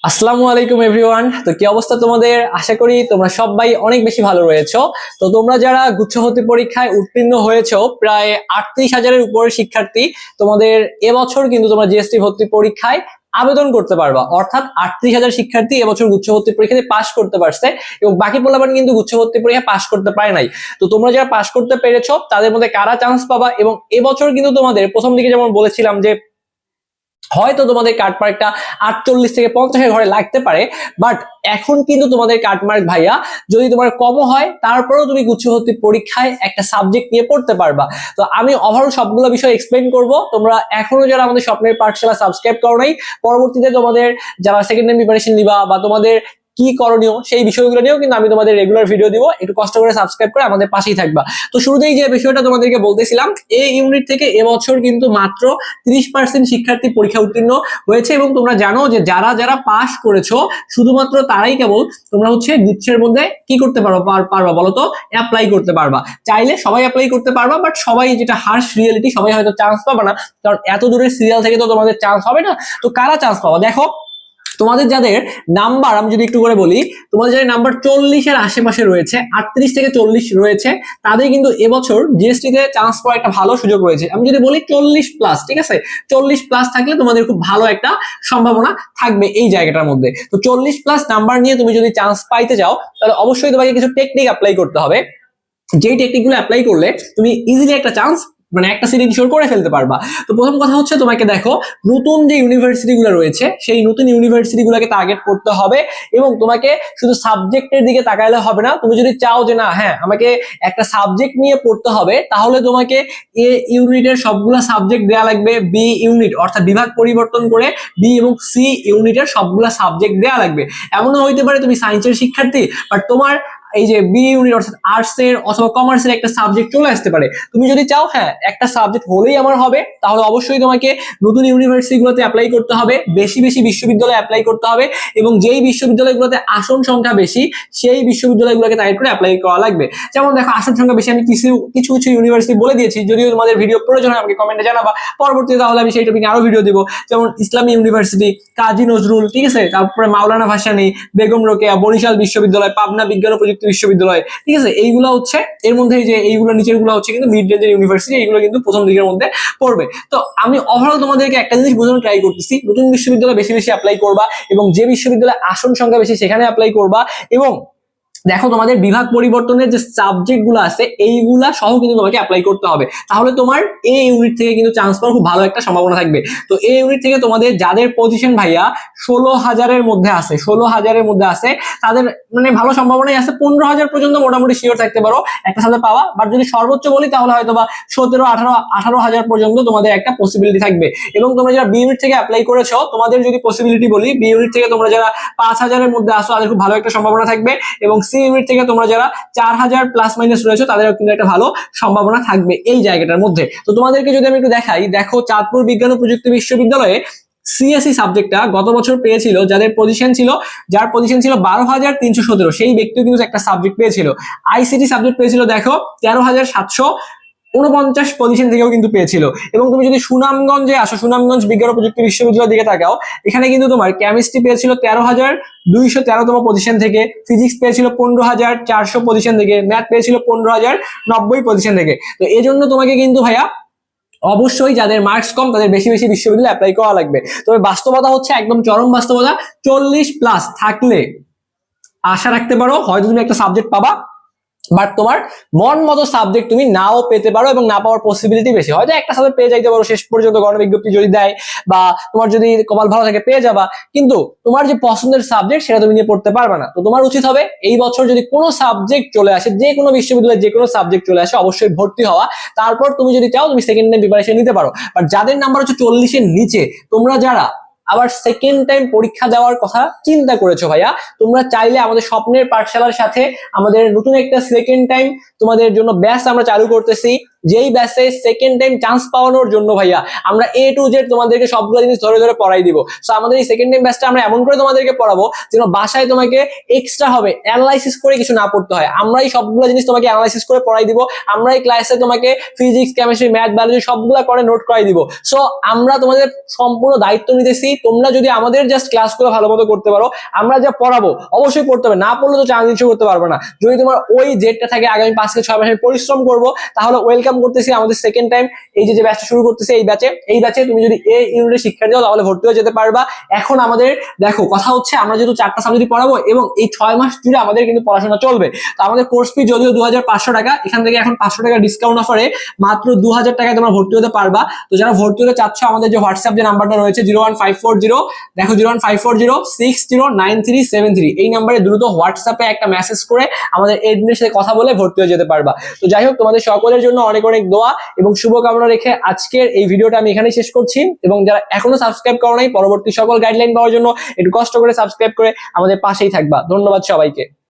আসসালামু আলাইকুম এভরিওয়ান। তো কি অবস্থা তোমাদের? আশা করি তোমরা সবাই অনেক বেশি ভালো রয়েছো। তো তোমরা যারা গুচ্ছ ভর্তি পরীক্ষায় উত্তীর্ণ হয়েছো, প্রায় 38,000-এর উপরে শিক্ষার্থী, তোমাদের এবছর কিন্তু তোমরা জিএসটি ভর্তি পরীক্ষায় আবেদন করতে পারবা। অর্থাৎ 38,000 শিক্ষার্থী এবছর গুচ্ছ ভর্তি পরীক্ষাতে পাশ করতে পারছে এবং বাকি পোলাপান কিন্তু গুচ্ছ ভর্তি পরীক্ষা পাশ করতে পারে নাই। তো তোমরা যারা পাশ করতে পেরেছো তাদের মধ্যে কারা চান্স পাবা, এবং এবছর কিন্তু তোমাদের প্রথম দিকে যেমন বলেছিলাম যে হয়তো তোমাদের কাটমার্কটা 48 থেকে 50-এর ঘরে লাগতে পারে, বাট এখন কিন্তু তোমাদের কাটমার্ক ভাইয়া যদি তোমার কম হয় তারপরেও তুমি গুচ্ছ ভর্তি পরীক্ষায় একটা সাবজেক্ট নিয়ে পড়তে পারবা। তো আমি ওভারঅল সবগুলো বিষয় এক্সপ্লেইন করব। তোমরা এখনো যারা আমাদের স্বপ্নের পাঠশালা সাবস্ক্রাইব করো নাই, পরবর্তীতে তোমাদের যারা সেকেন্ড টাইম প্রিপারেশন নিবা বা তোমাদের কি করণীয় সেই বিষয়গুলো নিয়েও কিন্তু আমি তোমাদের রেগুলার ভিডিও দিব। একটু কষ্ট করে সাবস্ক্রাইব করে আমাদের পাশেই থাকবা। তো শুরুতেই যে বিষয়টা তোমাদেরকে বলতেছিলাম, এই ইউনিট থেকে এবছর কিন্তু মাত্র 30% শিক্ষার্থী পরীক্ষা উত্তীর্ণ হয়েছে, এবং তোমরা জানো যে যারা যারা পাস করেছো শুধুমাত্র তারাই কেবল তোমরা হচ্ছে গুচ্ছের মধ্যে কি করতে পারবা বলো তো? অ্যাপ্লাই করতে পারবা। চাইলে সবাই অ্যাপ্লাই করতে পারবা, বাট সবাই, যেটা হার্শ রিয়েলিটি, সবাই হয়তো চান্স পাবে না, কারণ এত দূরের সিরিয়াল থেকে তো তোমাদের চান্স হবে না। তো কারা চান্স পাবা? দেখো, তোমাদের যাদের নাম্বার, আমি যদি একটু করে বলি, তোমাদের যাদের নাম্বার 40-এর আশেপাশে রয়েছে, 38 থেকে 40 রয়েছে, তাদের কিন্তু এবছর জিএসটি তে চান্স পাওয়ার একটা ভালো সুযোগ রয়েছে। আমি যদি বলি 40+, ঠিক আছে, 40+ থাকলে তোমাদের খুব ভালো একটা সম্ভাবনা থাকবে এই জায়গাটার মধ্যে। তো 40+ নাম্বার নিয়ে তুমি যদি চান্স পাইতে যাও, তাহলে অবশ্যই তোমাকে কিছু টেকনিক অ্যাপ্লাই করতে হবে। যেই টেকনিকগুলো অ্যাপ্লাই করলে তুমি ইজিলি একটা চান্স, মানে একটা সিট ইনশিওর করে ফেলতে পারবা। তো প্রথম কথা হচ্ছে, তোমাকে দেখো নতুন যে ইউনিভার্সিটি গুলো রয়েছে সেই নতুন ইউনিভার্সিটি গুলোকে টার্গেট করতে হবে, এবং তোমাকে শুধু সাবজেক্টের দিকে তাকাইলে হবে না। তুমি যদি চাও যে না, হ্যাঁ আমাকে একটা সাবজেক্ট নিয়ে পড়তে হবে, তাহলে তোমাকে এ ইউনিটের সবগুলো সাবজেক্ট দেওয়া লাগবে, বি ইউনিট অর্থাৎ বিভাগ পরিবর্তন করে বি এবং সি ইউনিটের সবগুলো সাবজেক্ট দেওয়া লাগবে। এমনও হইতে পারে তুমি সায়েন্সের শিক্ষার্থী, বাট তোমার এই যে বি ইউনিট অর্থাৎ আর্টস এর অথবা কমার্সের একটা সাবজেক্ট চলে আসতে পারে। তুমি যদি চাও হ্যাঁ একটা সাবজেক্ট হলেই আমার হবে, তাহলে অবশ্যই তোমাকে নতুন ইউনিভার্সিটিগুলোতে অ্যাপ্লাই করতে হবে, বেশি বেশি বিশ্ববিদ্যালয়ে অ্যাপ্লাই করতে হবে, এবং যেই বিশ্ববিদ্যালয়গুলোতে আসন সংখ্যা বেশি সেই বিশ্ববিদ্যালয়গুলোকে টার্গেট করে অ্যাপ্লাই করা লাগবে। যেমন দেখো, আসন সংখ্যা বেশি আমি কিছু কিছু কিছু ইউনিভার্সিটি বলে দিয়েছি, যদিও তোমাদের ভিডিও প্রয়োজন হয় আমাকে কমেন্টে জানাবা, পরবর্তীতে তাহলে আমি সেই টপিকে আরো ভিডিও দিব। যেমন ইসলামী ইউনিভার্সিটি, কাজী নজরুল, ঠিক আছে, তারপরে মাওলানা ভাসানী, বেগম রোকেয়া, বরিশাল বিশ্ববিদ্যালয়, পাবনা বিজ্ঞান ও প্রযুক্তি বিশ্ববিদ্যালয়, ঠিক আছে, এইগুলো হচ্ছে এর মধ্যে, যে এইগুলো নিচের গুলো হচ্ছে কিন্তু মিড রেঞ্জের ইউনিভার্সিটি, এইগুলো কিন্তু প্রথম দিকের মধ্যে পড়বে। তো আমি ওভারঅল তোমাদেরকে একটা জিনিস বোঝানোর ট্রাই করতেছি, নতুন বিশ্ববিদ্যালয় বেশি বেশি অ্যাপ্লাই করবা, এবং যে বিশ্ববিদ্যালয়ে আসন সংখ্যা বেশি সেখানে অ্যাপ্লাই করবা। এবং দেখো, তোমাদের বিভাগ পরিবর্তনের যে সাবজেক্ট গুলো আছে এইগুলা সহ কিন্তু তোমাকে অ্যাপ্লাই করতে হবে, তাহলে তোমার এই ইউনিট থেকে কিন্তু চান্স পাওয়ার খুব ভালো একটা সম্ভাবনা থাকবে। তো এই ইউনিট থেকে তোমাদের যাদের পজিশন ভাইয়া 16,000-এর মধ্যে আছে, 16,000-এর মধ্যে আছে, তাদের মানে ভালো সম্ভাবনাই আছে। 15,000 পর্যন্ত মোটামুটি শিওর থাকতে পারো একটা সাথে পাওয়া, বাট যদি সর্বোচ্চ বলি তাহলে হয়তো বা 17, 18 পর্যন্ত তোমাদের একটা পসিবিলিটি থাকবে। এবং তোমরা যারা বি ইউনিট থেকে অ্যাপ্লাই করেছো, তোমাদের যদি পসিবিলিটি বলি, বি ইউনিট থেকে তোমরা যারা 5,000-এর মধ্যে আসো তাদের খুব ভালো একটা সম্ভাবনা থাকবে, এবং সি ইউনিট থেকে তোমরা যারা 4,000 প্লাস মাইনাস রয়েছে তাদেরও কিন্তু একটা ভালো সম্ভাবনা থাকবে এই জায়গাটার মধ্যে। তো তোমাদেরকে যদি আমি একটু দেখাই, দেখো চাঁদপুর বিজ্ঞান ও প্রযুক্তি বিশ্ববিদ্যালয়ে সিএসসি সাবজেক্টটা গত বছর পেয়েছিল, যার পজিশন ছিল 12,317, সেই ব্যক্তিও কিন্তু একটা সাবজেক্ট পেয়েছিল। আইসিটি সাবজেক্ট পেয়েছিল দেখো 13,749 পজিশন থেকেও কিন্তু পেয়েছিল। এবং তুমি যদি সুনামগঞ্জে আসো, সুনামগঞ্জ বিজ্ঞান ও প্রযুক্তি বিশ্ববিদ্যালয়ের দিকে তাকাও, এখানে কিন্তু তোমার কেমিস্ট্রি পেয়েছিল 13,213তম পজিশন থেকে, ফিজিক্স পেয়েছিল 15,400 পজিশন থেকে, ম্যাথ পেয়েছিল 15,090 পজিশন থেকে। তো এই জন্য তোমাকে কিন্তু ভাইয়া অবশ্যই যাদের মার্কস কম তাদের বেশি বেশি বিশ্ববিদ্যালয়ে অ্যাপ্লাই করা লাগবে। তবে বাস্তবতা হচ্ছে একদম চরম বাস্তবতা, 40+ থাকলে আশা রাখতে পারো হয়তো তুমি একটা সাবজেক্ট পাবা, বাট তোমার মন মতো সাবজেক্ট তুমি নাও পেতে পারো, এবং না পাওয়ার পসিবিলিটি বেশি। হয়তো একটা সাবজেক্ট পেয়ে যাইতে পারো শেষ পর্যন্ত গণবিজ্ঞপ্তি যদি দেয়, বা তোমার যদি কপাল ভালো থাকে পেয়ে যাবা, কিন্তু তোমার যে পছন্দের সাবজেক্ট সেটা তুমি নিয়ে পড়তে পারবে না। তো তোমার উচিত হবে এই বছর যদি কোনো সাবজেক্ট চলে আসে, যে কোনো বিশ্ববিদ্যালয়ে যে কোনো সাবজেক্ট চলে আসে, অবশ্যই ভর্তি হওয়া। তারপর তুমি যদি চাও তুমি সেকেন্ড টাইম প্রিপারেশন নিতে পারো। বাট যাদের নাম্বার হচ্ছে 40-এর নিচে, তোমরা যারা আবার সেকেন্ড টাইম পরীক্ষা দেওয়ার কথা চিন্তা করেছো ভাইয়া, তোমরা চাইলে আমাদের স্বপ্নের পাঠশালার সাথে আমাদের নতুন একটা সেকেন্ড টাইম তোমাদের জন্য ব্যাচ আমরা চালু করতেছি। যেই ব্যাচে সেকেন্ড টাইম চান্স পাওয়ানোর জন্য ভাইয়া আমরা A to Z তোমাদেরকে সবগুলো জিনিস ধরে ধরে পড়াই দিব। সো আমাদের এই সেকেন্ড টাইম ব্যাচটা আমরা এমন করে তোমাদেরকে পড়াবো যেন বাসায় তোমাকে এক্সট্রা হবে অ্যানালাইসিস করে কিছু না পড়তে হয়। আমরাই সবগুলো জিনিস তোমাকে অ্যানালাইসিস করে পড়াই দিব, আমরাই ক্লাসে তোমাকে ফিজিক্স কেমিস্ট্রি ম্যাথ বায়োলজি সবগুলা করে নোট করাই দিব। সো আমরা তোমাদের সম্পূর্ণ দায়িত্ব নিতেছি, তোমরা যদি আমাদের জাস্ট ক্লাসগুলো ভালো মতো করতে পারো, আমরা যা পড়াবো অবশ্যই পড়তে হবে, না পড়লে তো চান্স ইস্যু করতে পারবে না। যদি তোমার ওই জেটটা থাকে আগামী 5 থেকে 6 মাস আমি পরিশ্রম করবো, তাহলে ওয়েলকাম করতেছি আমাদের সেকেন্ড টাইম এই যে ব্যাচটা শুরু করতেছে এই ব্যাচে তুমি যদি এই ইউনিটের শিক্ষার্থী হও তাহলে ভর্তি হয়ে যেতে পারবা। এখন আমাদের দেখো কথা হচ্ছে আমরা যেহেতু 4টা সাবজেক্ট পড়াবো এবং এই 6 মাস জুড়ে আমাদের কিন্তু পড়াশোনা চলবে। তো আমাদের কোর্স ফি যদিও 2500 টাকা, এখান থেকে এখন 500 টাকা ডিসকাউন্ট অফারে মাত্র 2000 টাকায় তোমরা ভর্তি হতে পারবা। তো যারা ভর্তি হতে চাচ্ছ আমাদের যে হোয়াটসঅ্যাপ যে নাম্বারটা রয়েছে 01540 দেখো 01540609373 এই নাম্বারে দ্রুত হোয়াটসঅ্যাপে একটা মেসেজ করে আমাদের এডমিনের সাথে কথা বলে ভর্তি হয়ে যেতে পারবা। তো যাই হোক তোমাদের সকলের জন্য অনেক অনেক দোয়া এবং শুভকামনা রেখে আজকের এই ভিডিওটা আমি এখানেই শেষ করছি। এবং যারা এখনো সাবস্ক্রাইব করো নাই, পরবর্তী সকল গাইডলাইন পাওয়ার জন্য একটু কষ্ট করে সাবস্ক্রাইব করে আমাদের পাশেই থাকবা। ধন্যবাদ সবাইকে।